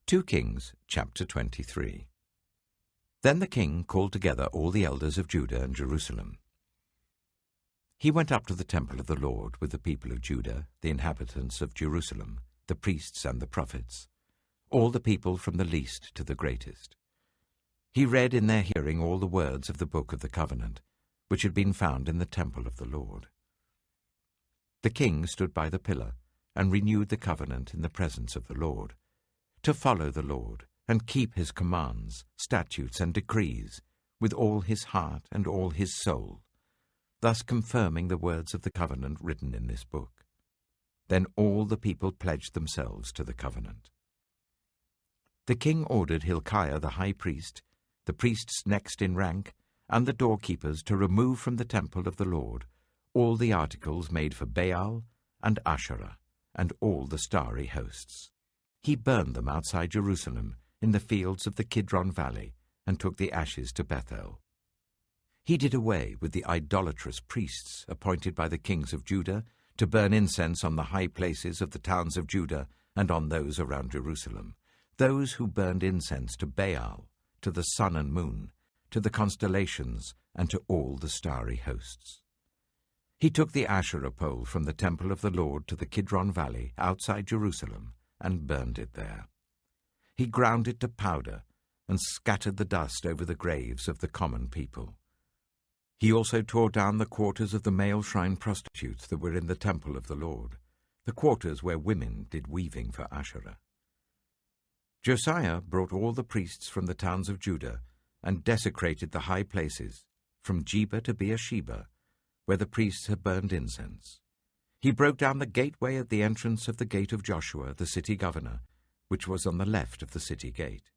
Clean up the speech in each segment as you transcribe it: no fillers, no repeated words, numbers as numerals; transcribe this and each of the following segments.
2 Kings chapter 23. Then the king called together all the elders of Judah and Jerusalem. He went up to the temple of the Lord with the people of Judah, the inhabitants of Jerusalem, the priests and the prophets, all the people from the least to the greatest. He read in their hearing all the words of the book of the covenant, which had been found in the temple of the Lord. The king stood by the pillar and renewed the covenant in the presence of the Lord, to follow the Lord and keep his commands, statutes, and decrees with all his heart and all his soul, thus confirming the words of the covenant written in this book. Then all the people pledged themselves to the covenant. The king ordered Hilkiah the high priest, the priests next in rank, and the doorkeepers to remove from the temple of the Lord all the articles made for Baal and Asherah and all the starry hosts. He burned them outside Jerusalem in the fields of the Kidron Valley and took the ashes to Bethel. He did away with the idolatrous priests appointed by the kings of Judah to burn incense on the high places of the towns of Judah and on those around Jerusalem, those who burned incense to Baal, to the sun and moon, to the constellations, and to all the starry hosts. He took the Asherah pole from the temple of the Lord to the Kidron Valley outside Jerusalem and burned it there. He ground it to powder and scattered the dust over the graves of the common people. He also tore down the quarters of the male shrine prostitutes that were in the temple of the Lord, the quarters where women did weaving for Asherah. Josiah brought all the priests from the towns of Judah and desecrated the high places, from Geba to Beersheba, where the priests had burned incense. He broke down the gateway at the entrance of the gate of Joshua, the city governor, which was on the left of the city gate.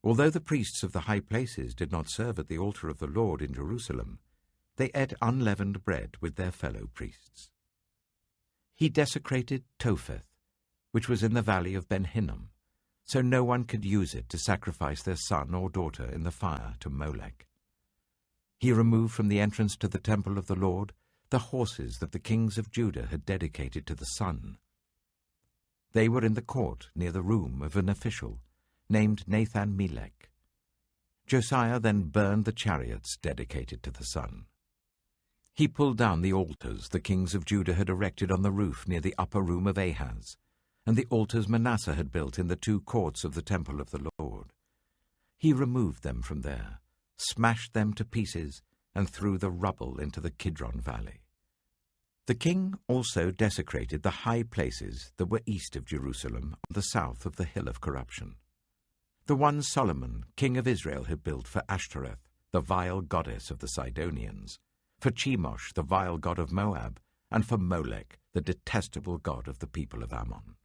Although the priests of the high places did not serve at the altar of the Lord in Jerusalem, they ate unleavened bread with their fellow priests. He desecrated Topheth, which was in the valley of Ben Hinnom, so no one could use it to sacrifice their son or daughter in the fire to Molech. He removed from the entrance to the temple of the Lord the horses that the kings of Judah had dedicated to the sun. They were in the court near the room of an official named Nathan-Melech. Josiah then burned the chariots dedicated to the sun. He pulled down the altars the kings of Judah had erected on the roof near the upper room of Ahaz, and the altars Manasseh had built in the 2 courts of the temple of the Lord. He removed them from there, smashed them to pieces, and threw the rubble into the Kidron Valley. The king also desecrated the high places that were east of Jerusalem on the south of the hill of corruption, the ones Solomon, king of Israel, had built for Ashtoreth, the vile goddess of the Sidonians, for Chemosh, the vile god of Moab, and for Molech, the detestable god of the people of Ammon.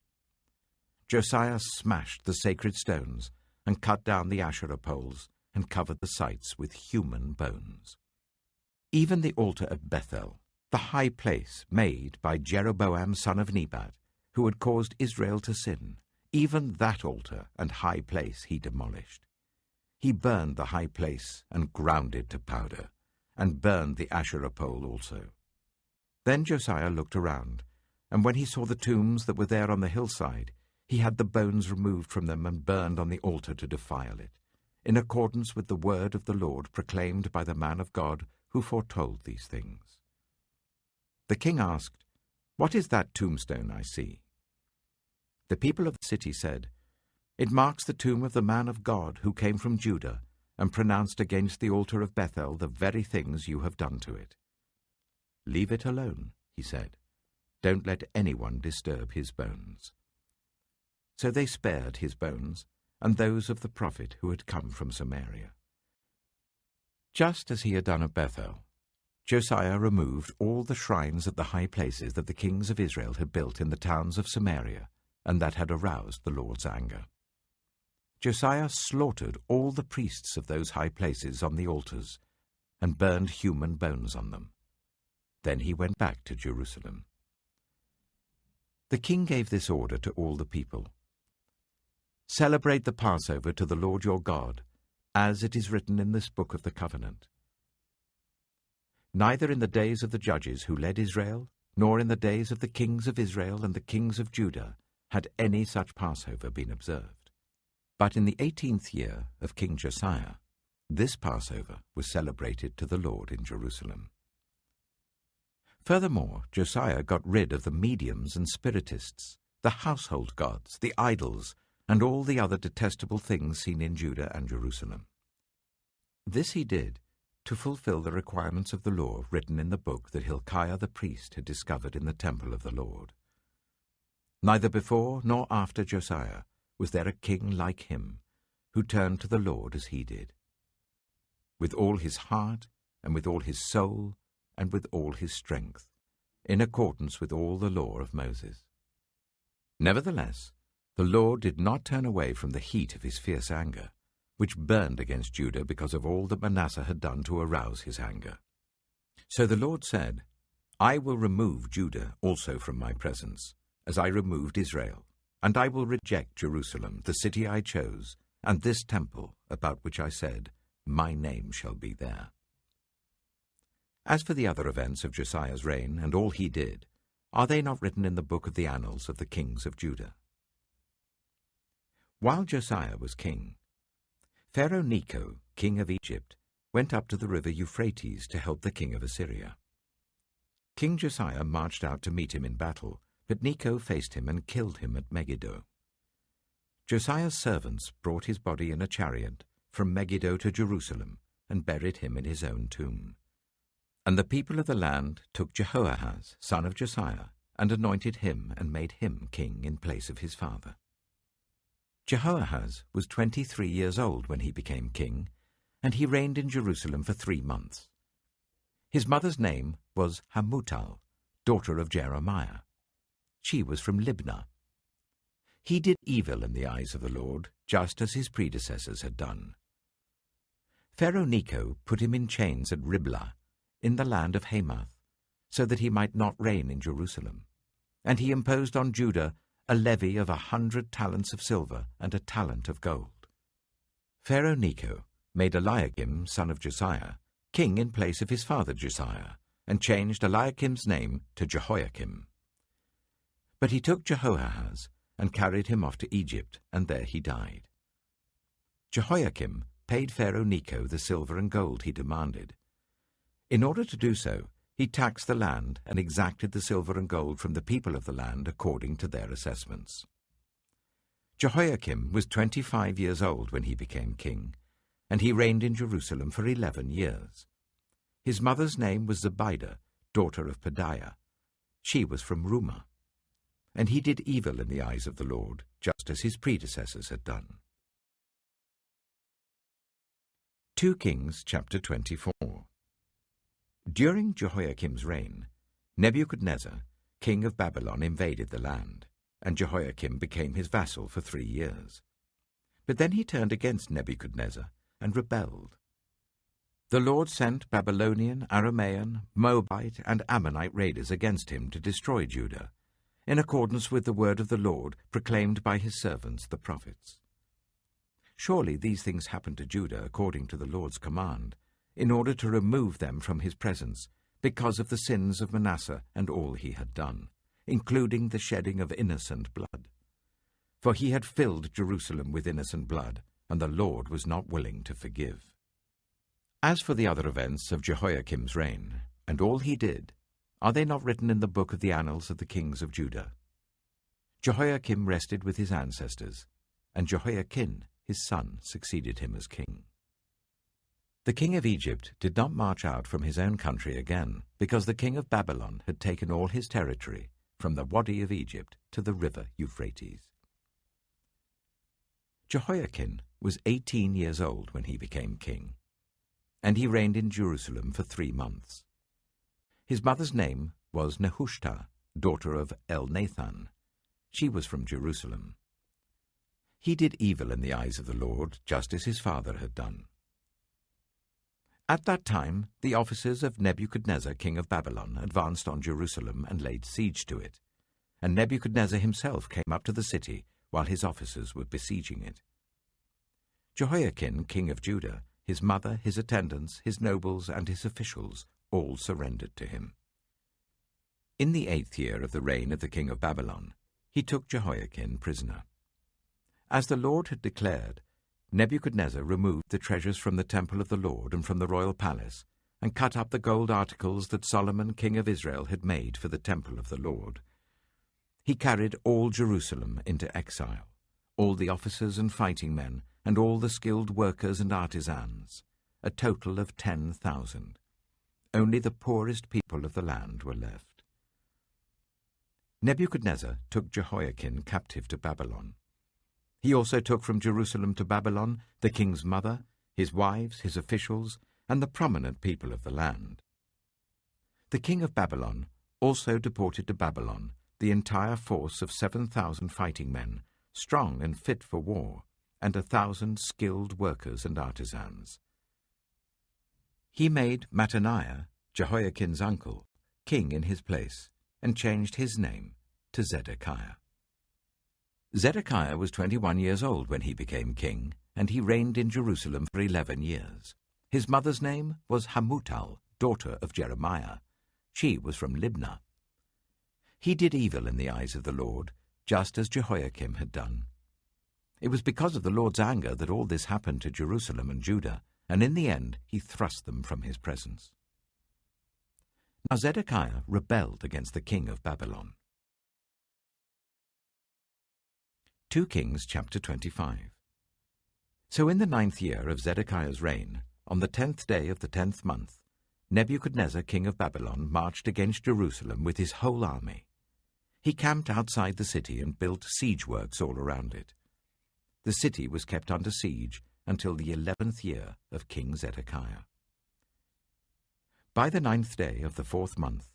Josiah smashed the sacred stones and cut down the Asherah poles and covered the sites with human bones. Even the altar at Bethel, the high place made by Jeroboam son of Nebat, who had caused Israel to sin, even that altar and high place he demolished. He burned the high place and ground it to powder, and burned the Asherah pole also. Then Josiah looked around, and when he saw the tombs that were there on the hillside, he had the bones removed from them and burned on the altar to defile it, in accordance with the word of the Lord proclaimed by the man of God who foretold these things. The king asked, "What is that tombstone I see?" The people of the city said, "It marks the tomb of the man of God who came from Judah and pronounced against the altar of Bethel the very things you have done to it." "Leave it alone," he said. "Don't let anyone disturb his bones." So they spared his bones and those of the prophet who had come from Samaria. Just as he had done at Bethel, Josiah removed all the shrines at the high places that the kings of Israel had built in the towns of Samaria and that had aroused the Lord's anger. Josiah slaughtered all the priests of those high places on the altars and burned human bones on them. Then he went back to Jerusalem. The king gave this order to all the people: "Celebrate the Passover to the Lord your God, as it is written in this book of the covenant. Neither in the days of the judges who led Israel, nor in the days of the kings of Israel and the kings of Judah, had any such Passover been observed. But in the 18th year of King Josiah, this Passover was celebrated to the Lord in Jerusalem. Furthermore, Josiah got rid of the mediums and spiritists, the household gods, the idols, and all the other detestable things seen in Judah and Jerusalem. This he did to fulfill the requirements of the law written in the book that Hilkiah the priest had discovered in the temple of the Lord. Neither before nor after Josiah was there a king like him, who turned to the Lord as he did, with all his heart, and with all his soul, and with all his strength, in accordance with all the law of Moses. Nevertheless, the Lord did not turn away from the heat of his fierce anger, which burned against Judah because of all that Manasseh had done to arouse his anger. So the Lord said, I will remove Judah also from my presence, as I removed Israel, and I will reject Jerusalem, the city I chose, and this temple about which I said, my name shall be there. As for the other events of Josiah's reign and all he did, are they not written in the book of the annals of the kings of Judah? While Josiah was king, Pharaoh Necho, king of Egypt, went up to the river Euphrates to help the king of Assyria. King Josiah marched out to meet him in battle, but Necho faced him and killed him at Megiddo. Josiah's servants brought his body in a chariot from Megiddo to Jerusalem and buried him in his own tomb. And the people of the land took Jehoahaz, son of Josiah, and anointed him and made him king in place of his father. Jehoahaz was 23 years old when he became king, and he reigned in Jerusalem for 3 months. His mother's name was Hamutal, daughter of Jeremiah. She was from Libnah. He did evil in the eyes of the Lord, just as his predecessors had done. Pharaoh Necho put him in chains at Riblah, in the land of Hamath, so that he might not reign in Jerusalem. And he imposed on Judah a levy of 100 talents of silver and a talent of gold. Pharaoh Necho made Eliakim, son of Josiah, king in place of his father Josiah, and changed Eliakim's name to Jehoiakim. But he took Jehoahaz and carried him off to Egypt, and there he died. Jehoiakim paid Pharaoh Necho the silver and gold he demanded. In order to do so, he taxed the land and exacted the silver and gold from the people of the land according to their assessments. Jehoiakim was 25 years old when he became king, and he reigned in Jerusalem for 11 years. His mother's name was Zebidah, daughter of Pedaiah. She was from Rumah. And he did evil in the eyes of the Lord, just as his predecessors had done. 2 Kings chapter 24. During Jehoiakim's reign, Nebuchadnezzar, king of Babylon, invaded the land, and Jehoiakim became his vassal for 3 years. But then he turned against Nebuchadnezzar and rebelled. The Lord sent Babylonian, Aramean, Moabite, and Ammonite raiders against him to destroy Judah, in accordance with the word of the Lord proclaimed by his servants the prophets. Surely these things happened to Judah according to the Lord's command, in order to remove them from his presence, because of the sins of Manasseh and all he had done, including the shedding of innocent blood. For he had filled Jerusalem with innocent blood, and the Lord was not willing to forgive. As for the other events of Jehoiakim's reign, and all he did, are they not written in the book of the annals of the kings of Judah? Jehoiakim rested with his ancestors, and Jehoiakim, his son, succeeded him as king. The king of Egypt did not march out from his own country again, because the king of Babylon had taken all his territory, from the Wadi of Egypt to the river Euphrates. Jehoiakim was 18 years old when he became king, and he reigned in Jerusalem for 3 months. His mother's name was Nehushta, daughter of Elnathan. She was from Jerusalem. He did evil in the eyes of the Lord, just as his father had done. At that time, the officers of Nebuchadnezzar, king of Babylon, advanced on Jerusalem and laid siege to it. And Nebuchadnezzar himself came up to the city while his officers were besieging it. Jehoiakim, king of Judah, his mother, his attendants, his nobles, and his officials all surrendered to him. In the 8th year of the reign of the king of Babylon, he took Jehoiakim prisoner. As the Lord had declared, Nebuchadnezzar removed the treasures from the temple of the Lord and from the royal palace, and cut up the gold articles that Solomon king of Israel had made for the temple of the Lord. He carried all Jerusalem into exile, all the officers and fighting men, and all the skilled workers and artisans, a total of 10,000. Only the poorest people of the land were left. Nebuchadnezzar took Jehoiakim captive to Babylon. He also took from Jerusalem to Babylon the king's mother, his wives, his officials, and the prominent people of the land. The king of Babylon also deported to Babylon the entire force of 7,000 fighting men, strong and fit for war, and 1,000 skilled workers and artisans. He made Mattaniah, Jehoiakim's uncle, king in his place, and changed his name to Zedekiah. Zedekiah was 21 years old when he became king, and he reigned in Jerusalem for 11 years. His mother's name was Hamutal, daughter of Jeremiah. She was from Libnah. He did evil in the eyes of the Lord, just as Jehoiakim had done. It was because of the Lord's anger that all this happened to Jerusalem and Judah, and in the end he thrust them from his presence. Now Zedekiah rebelled against the king of Babylon. 2 Kings chapter 25. So in the 9th year of Zedekiah's reign, on the 10th day of the 10th month, Nebuchadnezzar king of Babylon marched against Jerusalem with his whole army. He camped outside the city and built siege works all around it. The city was kept under siege until the 11th year of King Zedekiah. By the 9th day of the 4th month,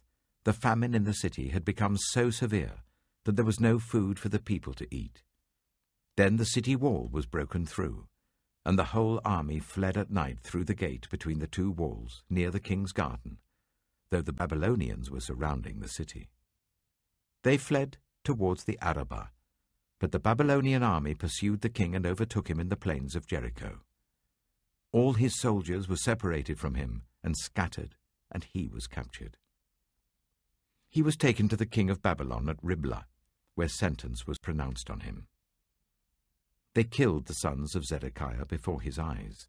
the famine in the city had become so severe that there was no food for the people to eat. Then the city wall was broken through, and the whole army fled at night through the gate between the two walls near the king's garden, though the Babylonians were surrounding the city. They fled towards the Arabah, but the Babylonian army pursued the king and overtook him in the plains of Jericho. All his soldiers were separated from him and scattered, and he was captured. He was taken to the king of Babylon at Riblah, where sentence was pronounced on him. They killed the sons of Zedekiah before his eyes.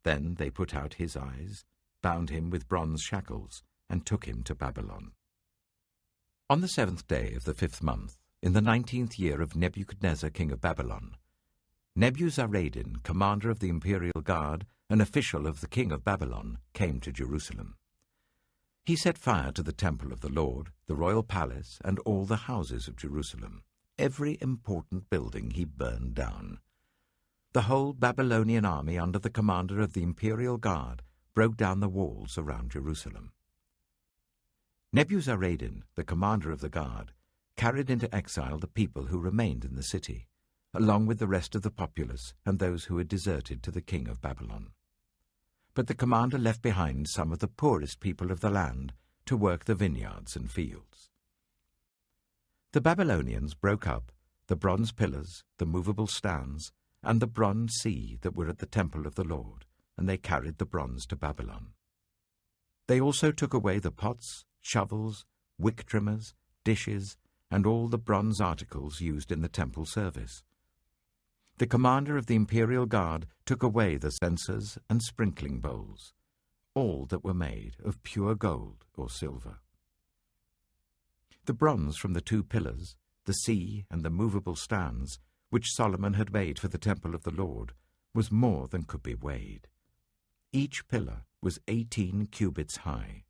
Then they put out his eyes, bound him with bronze shackles, and took him to Babylon. On the 7th day of the 5th month, in the 19th year of Nebuchadnezzar king of Babylon, Nebuzaradan, commander of the imperial guard, an official of the king of Babylon, came to Jerusalem. He set fire to the temple of the Lord, the royal palace, and all the houses of Jerusalem. Every important building he burned down. The whole Babylonian army under the commander of the imperial guard broke down the walls around Jerusalem. Nebuzaradan, the commander of the guard, carried into exile the people who remained in the city, along with the rest of the populace and those who had deserted to the king of Babylon. But the commander left behind some of the poorest people of the land to work the vineyards and fields. The Babylonians broke up the bronze pillars, the movable stands, and the bronze sea that were at the temple of the Lord, and they carried the bronze to Babylon. They also took away the pots, shovels, wick trimmers, dishes, and all the bronze articles used in the temple service. The commander of the imperial guard took away the censers and sprinkling bowls, all that were made of pure gold or silver. The bronze from the 2 pillars, the sea and the movable stands, which Solomon had made for the temple of the Lord, was more than could be weighed. Each pillar was 18 cubits high.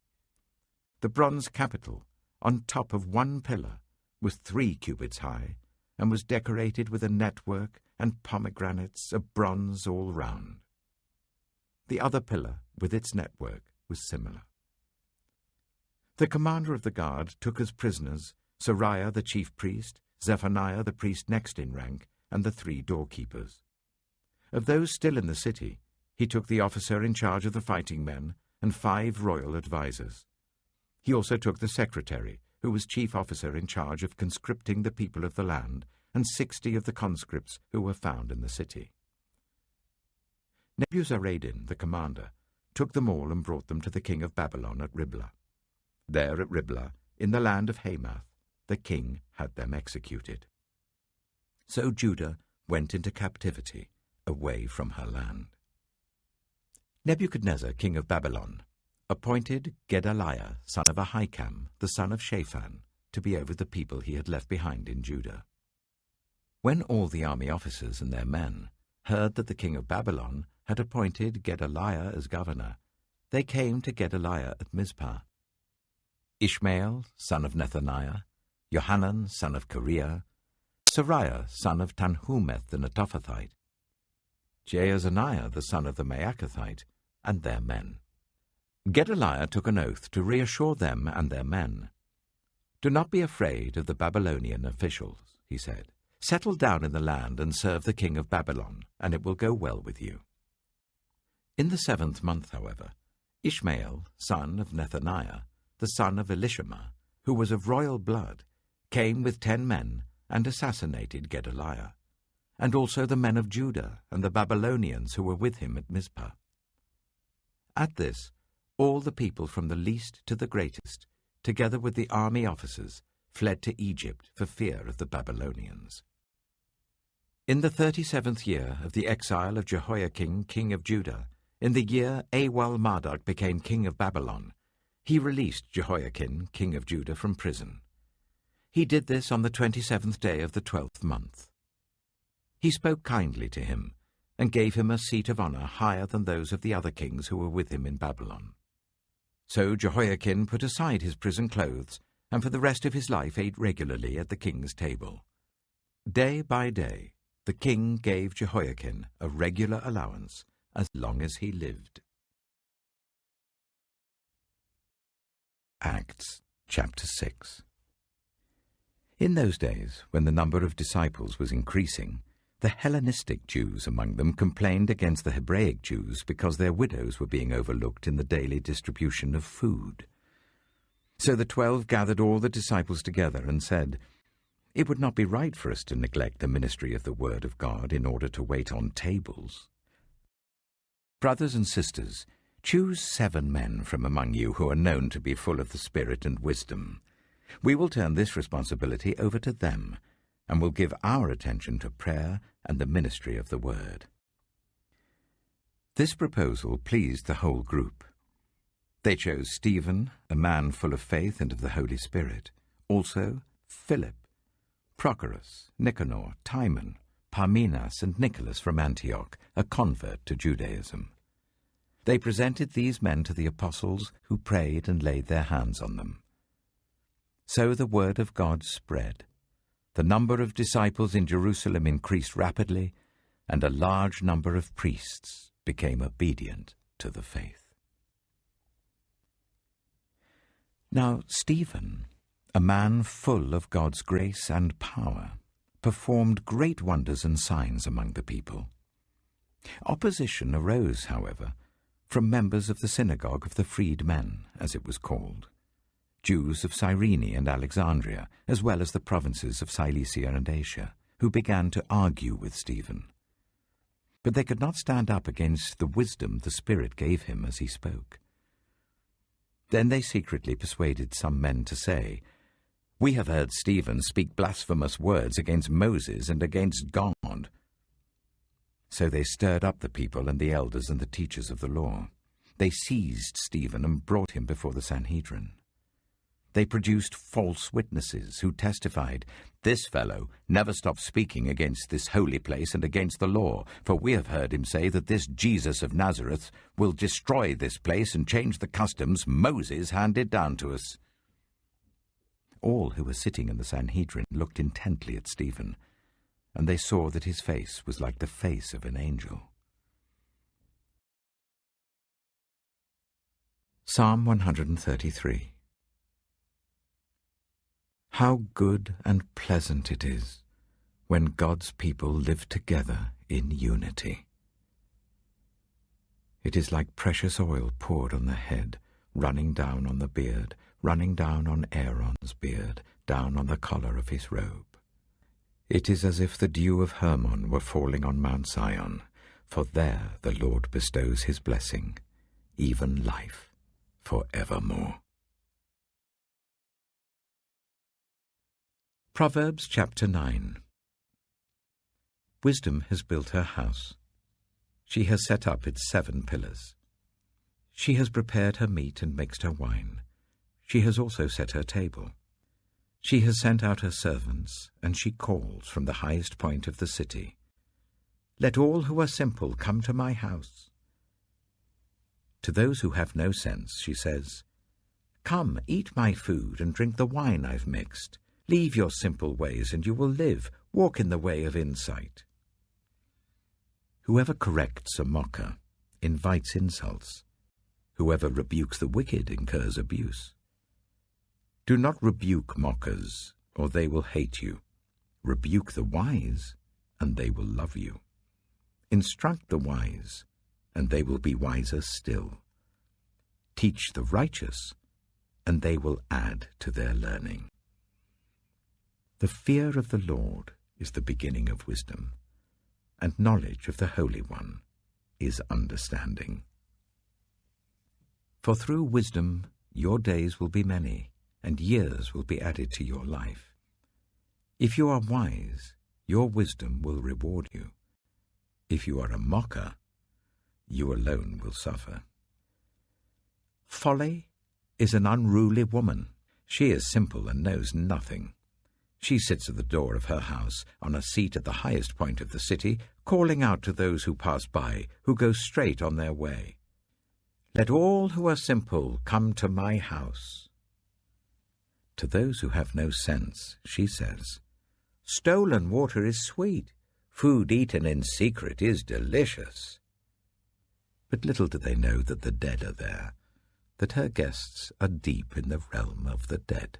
The bronze capital, on top of one pillar, was 3 cubits high, and was decorated with a network and pomegranates of bronze all round. The other pillar, with its network, was similar. The commander of the guard took as prisoners Seraiah the chief priest, Zephaniah the priest next in rank, and the 3 doorkeepers. Of those still in the city, he took the officer in charge of the fighting men and 5 royal advisers. He also took the secretary, who was chief officer in charge of conscripting the people of the land, and 60 of the conscripts who were found in the city. Nebuzaradan, the commander, took them all and brought them to the king of Babylon at Riblah. There at Riblah, in the land of Hamath, the king had them executed. So Judah went into captivity away from her land. Nebuchadnezzar, king of Babylon, appointed Gedaliah, son of Ahikam, the son of Shaphan, to be over the people he had left behind in Judah. When all the army officers and their men heard that the king of Babylon had appointed Gedaliah as governor, they came to Gedaliah at Mizpah. Ishmael, son of Nethaniah, Johanan, son of Kareah, Seraiah, son of Tanhumeth the Netophathite, Jaazaniah, the son of the Maacathite, and their men. Gedaliah took an oath to reassure them and their men. "Do not be afraid of the Babylonian officials," he said. "Settle down in the land and serve the king of Babylon, and it will go well with you." In the 7th month, however, Ishmael, son of Nethaniah, the son of Elishama, who was of royal blood, came with 10 men and assassinated Gedaliah, and also the men of Judah and the Babylonians who were with him at Mizpah. At this, all the people from the least to the greatest, together with the army officers, fled to Egypt for fear of the Babylonians. In the 37th year of the exile of Jehoiakim, king of Judah, in the year Awal-Marduk became king of Babylon, he released Jehoiakim, king of Judah, from prison. He did this on the 27th day of the 12th month. He spoke kindly to him, and gave him a seat of honor higher than those of the other kings who were with him in Babylon. So Jehoiakim put aside his prison clothes, and for the rest of his life ate regularly at the king's table. Day by day, the king gave Jehoiakim a regular allowance as long as he lived. Acts chapter 6. In those days, when the number of disciples was increasing, the Hellenistic Jews among them complained against the Hebraic Jews because their widows were being overlooked in the daily distribution of food. So the 12 gathered all the disciples together and said, "It would not be right for us to neglect the ministry of the Word of God in order to wait on tables. Brothers and sisters, choose 7 men from among you who are known to be full of the Spirit and wisdom. We will turn this responsibility over to them, and will give our attention to prayer and the ministry of the Word." This proposal pleased the whole group. They chose Stephen, a man full of faith and of the Holy Spirit, also Philip, Prochorus, Nicanor, Timon, Parmenas, and Nicholas from Antioch, a convert to Judaism. They presented these men to the apostles, who prayed and laid their hands on them. So the word of God spread. The number of disciples in Jerusalem increased rapidly, and a large number of priests became obedient to the faith. Now Stephen, a man full of God's grace and power, performed great wonders and signs among the people. Opposition arose, however, from members of the synagogue of the freedmen, as it was called, Jews of Cyrene and Alexandria, as well as the provinces of Cilicia and Asia, who began to argue with Stephen. But they could not stand up against the wisdom the Spirit gave him as he spoke. Then they secretly persuaded some men to say, "We have heard Stephen speak blasphemous words against Moses and against God." So they stirred up the people and the elders and the teachers of the law. They seized Stephen and brought him before the Sanhedrin. They produced false witnesses who testified, "This fellow never stops speaking against this holy place and against the law, for we have heard him say that this Jesus of Nazareth will destroy this place and change the customs Moses handed down to us." All who were sitting in the Sanhedrin looked intently at Stephen, and they saw that his face was like the face of an angel. Psalm 133. How good and pleasant it is when God's people live together in unity. It is like precious oil poured on the head, running down on the beard, running down on Aaron's beard, down on the collar of his robe. It is as if the dew of Hermon were falling on Mount Zion, for there the Lord bestows his blessing, even life for evermore. Proverbs Chapter 9. Wisdom has built her house. She has set up its 7 pillars. She has prepared her meat and mixed her wine. She has also set her table. She has sent out her servants, and she calls from the highest point of the city. Let all who are simple come to my house. To those who have no sense, she says, Come, eat my food and drink the wine I've mixed. Leave your simple ways and you will live. Walk in the way of insight. Whoever corrects a mocker invites insults. Whoever rebukes the wicked incurs abuse. Do not rebuke mockers, or they will hate you. Rebuke the wise, and they will love you. Instruct the wise, and they will be wiser still. Teach the righteous, and they will add to their learning. The fear of the Lord is the beginning of wisdom, and knowledge of the Holy One is understanding. For through wisdom your days will be many, and years will be added to your life. If you are wise, your wisdom will reward you. If you are a mocker, you alone will suffer. Folly is an unruly woman. She is simple and knows nothing. She sits at the door of her house, on a seat at the highest point of the city, calling out to those who pass by, who go straight on their way. Let all who are simple come to my house. To those who have no sense, she says, Stolen water is sweet. Food eaten in secret is delicious. But little do they know that the dead are there, that her guests are deep in the realm of the dead.